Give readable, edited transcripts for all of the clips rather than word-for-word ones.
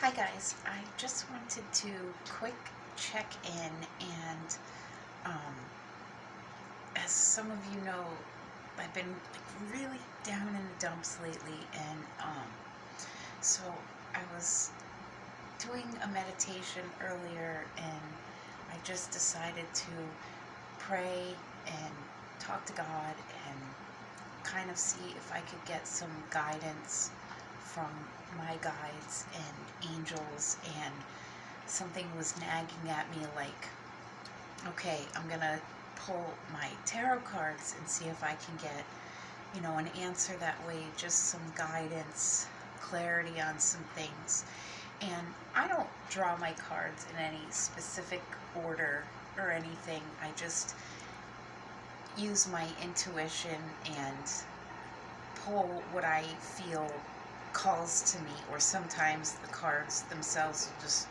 Hi guys, I just wanted to quick check in and um, as some of you know, I've been really down in the dumps lately and so I was doing a meditation earlier and I just decided to pray and talk to God and kind of see if I could get some guidance from my guides and angels, and something was nagging at me like, okay, I'm gonna pull my tarot cards and see if I can get, an answer that way, just some guidance, clarity on some things. And I don't draw my cards in any specific order or anything. I just use my intuition and pull what I feel calls to me, or sometimes the cards themselves will just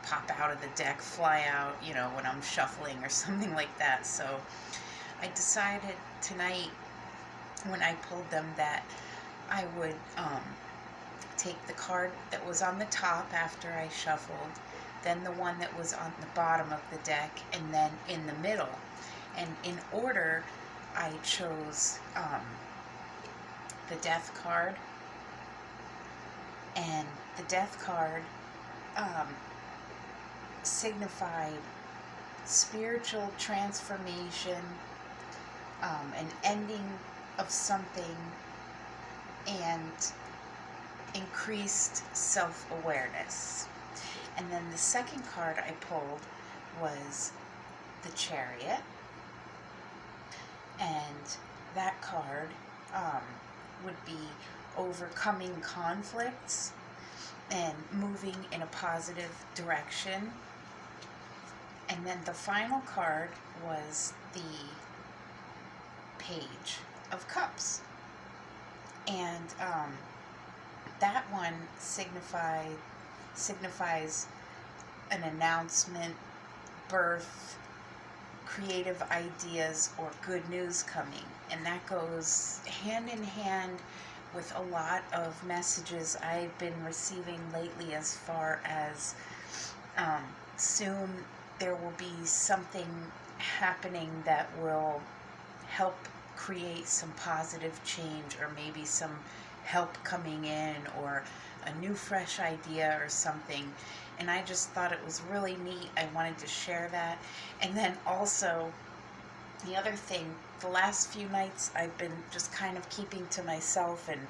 pop out of the deck, fly out, when I'm shuffling or something like that. So I decided tonight when I pulled them that I would take the card that was on the top after I shuffled, then the one that was on the bottom of the deck, and then in the middle. And in order, I chose the Death card. And the Death card signified spiritual transformation, an ending of something, and increased self-awareness. And then the second card I pulled was the Chariot, and that card would be overcoming conflicts and moving in a positive direction. And then the final card was the Page of Cups. And that one signifies an announcement, birth, creative ideas, or good news coming. And that goes hand in hand with a lot of messages I've been receiving lately, as far as soon there will be something happening that will help create some positive change, or maybe some help coming in, or a new fresh idea or something. And I just thought it was really neat. I wanted to share that. And then also, the other thing, the last few nights I've been just kind of keeping to myself and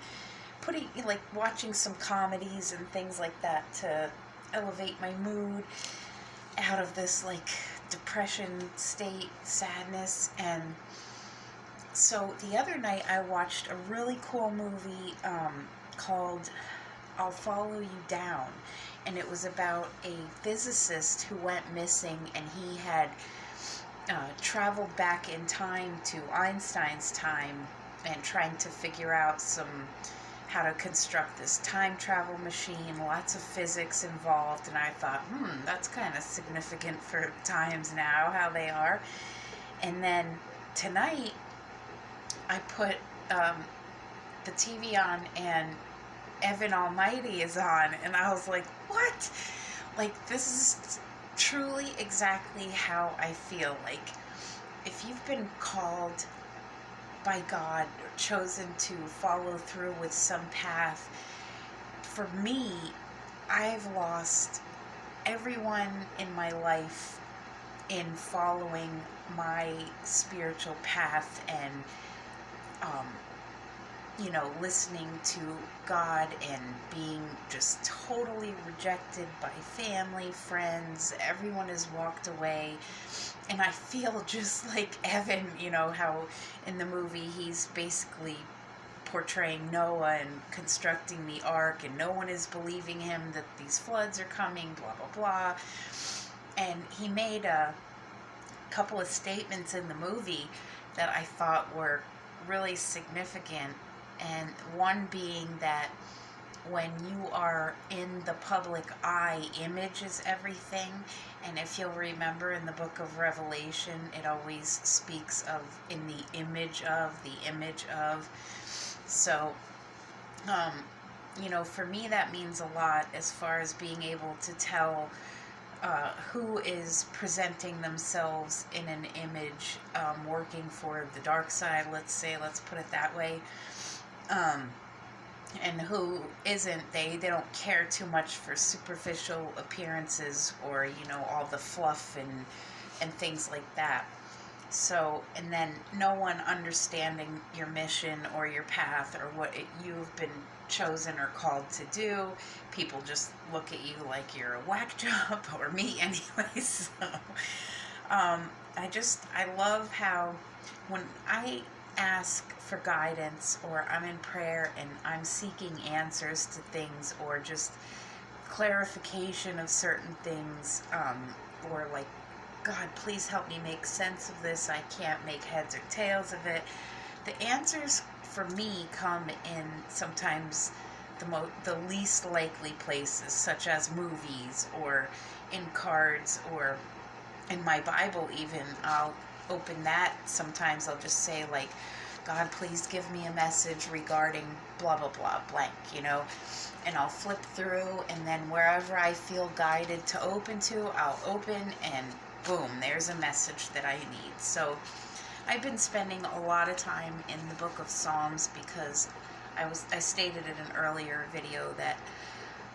watching some comedies and things like that to elevate my mood out of this depression state, sadness. And so the other night I watched a really cool movie called I'll Follow You Down. And it was about a physicist who went missing, and he had traveled back in time to Einstein's time and trying to figure out how to construct this time travel machine, lots of physics involved. And I thought, that's kind of significant for times now, how they are. And then tonight I put the TV on, and Evan Almighty is on, and I was like, what? This is truly exactly how I feel. If you've been called by God or chosen to follow through with some path, for me, I've lost everyone in my life in following my spiritual path and listening to God, and being just totally rejected by family, friends. Everyone has walked away. And I feel just like Evan, how in the movie he's basically portraying Noah and constructing the ark, and no one is believing him that these floods are coming, blah, blah, blah. And he made a couple of statements in the movie that I thought were really significant. And one being that when you are in the public eye, image is everything. And if you'll remember in the book of Revelation, it always speaks of in the image of, the image of. So For me, that means a lot as far as being able to tell who is presenting themselves in an image, working for the dark side, let's put it that way, um, and who isn't. They don't care too much for superficial appearances or, all the fluff and things like that. So, and then no one understanding your mission or your path or you've been chosen or called to do. People just look at you like you're a whack job, or me anyway. So, I love how when I ask for guidance or I'm in prayer and I'm seeking answers to things or just clarification of certain things, or like, God, please help me make sense of this. I can't make heads or tails of it. The answers for me come in sometimes the least likely places, such as movies or in cards or in my Bible even. I'll open that. Sometimes I'll just say, like, God, please give me a message regarding blah, blah, blah, blank, and I'll flip through, and then wherever I feel guided to open to, I'll open, and boom, there's a message that I need. So I've been spending a lot of time in the book of Psalms because I stated in an earlier video that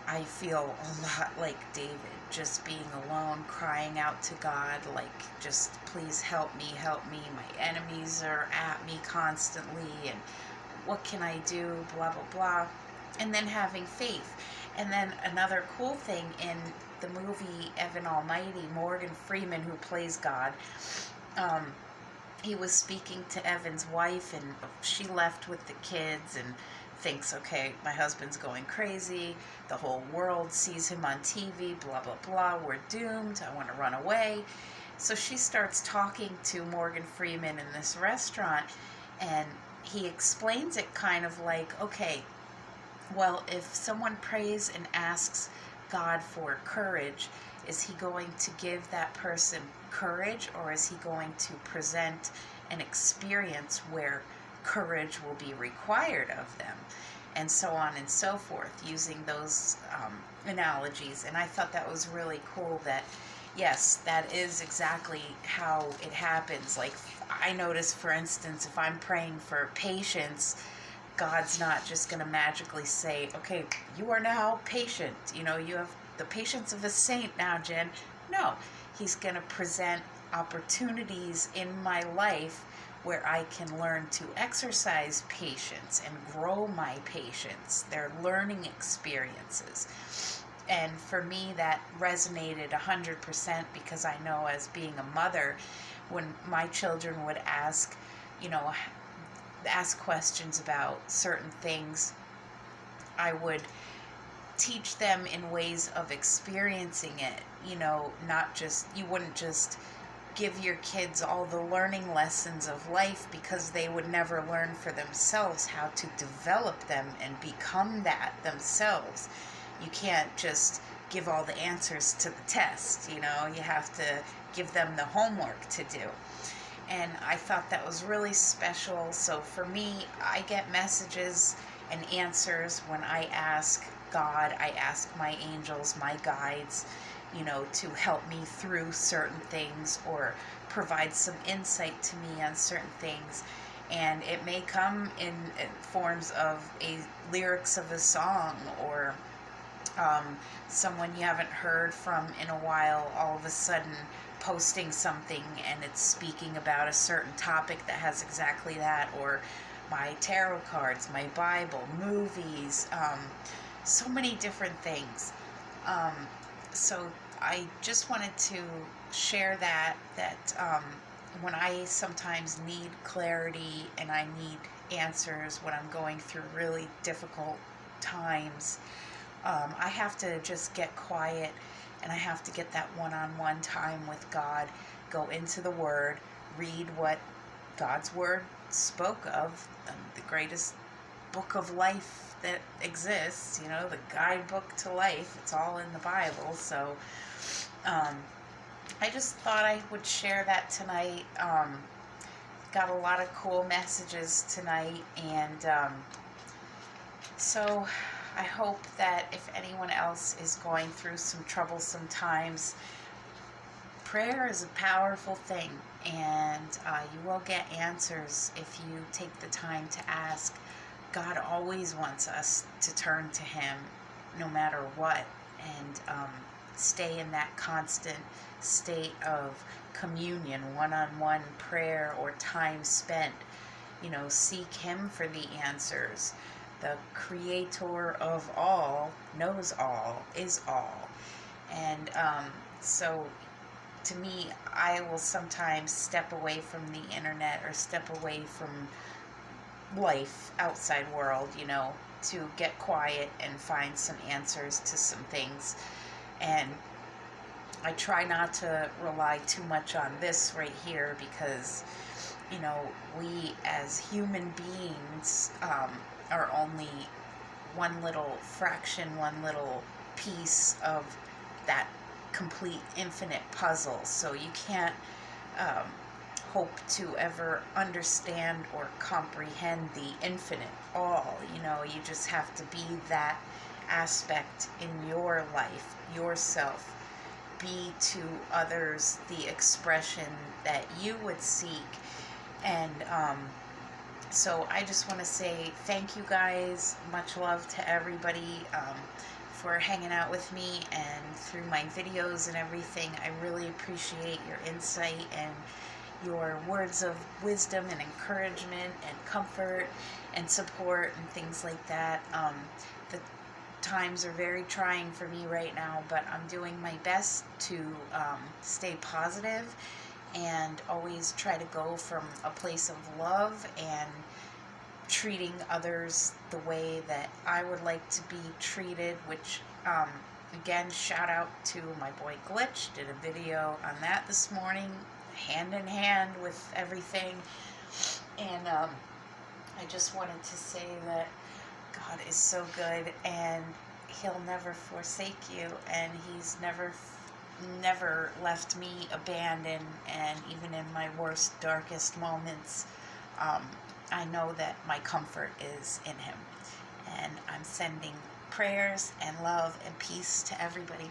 I feel a lot like David, just being alone, crying out to God, like, just please help me, my enemies are at me constantly, and what can I do, blah, blah, blah, and then having faith. And then another cool thing in the movie Evan Almighty, Morgan Freeman, who plays God, he was speaking to Evan's wife, and she left with the kids and thinks, okay, my husband's going crazy, the whole world sees him on TV, blah, blah, blah, we're doomed, I want to run away. So she starts talking to Morgan Freeman in this restaurant, and he explains it kind of like, okay, well, if someone prays and asks God for courage, is he going to give that person courage, or is he going to present an experience where courage will be required of them? And so on and so forth, using those analogies. And I thought that was really cool that, yes, that is exactly how it happens. Like, I notice, for instance, if I'm praying for patience, God's not just going to magically say, okay, you are now patient. You have the patience of a saint now, Jen. No, he's going to present opportunities in my life where I can learn to exercise patience and grow my patience. They're learning experiences. And for me, that resonated 100% because I know, as being a mother, when my children would ask questions about certain things, I would teach them in ways of experiencing it. Not just, you wouldn't just give your kids all the learning lessons of life, because they would never learn for themselves how to develop them and become that themselves. You can't just give all the answers to the test, you have to give them the homework to do. And I thought that was really special. So for me, I get messages and answers when I ask God. I ask my angels, my guides, to help me through certain things or provide some insight to me on certain things. And it may come in forms of lyrics of a song, or someone you haven't heard from in a while all of a sudden posting something and it's speaking about a certain topic that has exactly that, or my tarot cards, my Bible, movies, so many different things. So I just wanted to share that when I sometimes need clarity and I need answers when I'm going through really difficult times, I have to just get quiet, and I have to get that one-on-one time with God, go into the Word, read what God's Word spoke of, the greatest book of life that exists, the guidebook to life. It's all in the Bible. So I just thought I would share that tonight. Got a lot of cool messages tonight, and so I hope that if anyone else is going through some troublesome times, prayer is a powerful thing, and you will get answers if you take the time to ask. God always wants us to turn to Him no matter what, and stay in that constant state of communion, one-on-one prayer, or time spent. Seek Him for the answers. The Creator of all knows all, is all. And so to me, I will sometimes step away from the internet or step away from life, outside world, to get quiet and find some answers to some things. And I try not to rely too much on this right here because, we as human beings are only one little fraction, one little piece of that complete infinite puzzle. So you can't hope to ever understand or comprehend the infinite all. You just have to be that aspect in your life, yourself. Be to others the expression that you would seek. And so I just want to say thank you guys. Much love to everybody for hanging out with me and through my videos and everything. I really appreciate your insight and your words of wisdom and encouragement and comfort and support and things like that. The times are very trying for me right now, but I'm doing my best to stay positive and always try to go from a place of love and treating others the way that I would like to be treated, which again, shout out to my boy Glitch. Did a video on that this morning, hand in hand with everything. And I just wanted to say that God is so good, and He'll never forsake you, and He's never left me abandoned. And even in my worst, darkest moments, I know that my comfort is in Him. And I'm sending prayers and love and peace to everybody.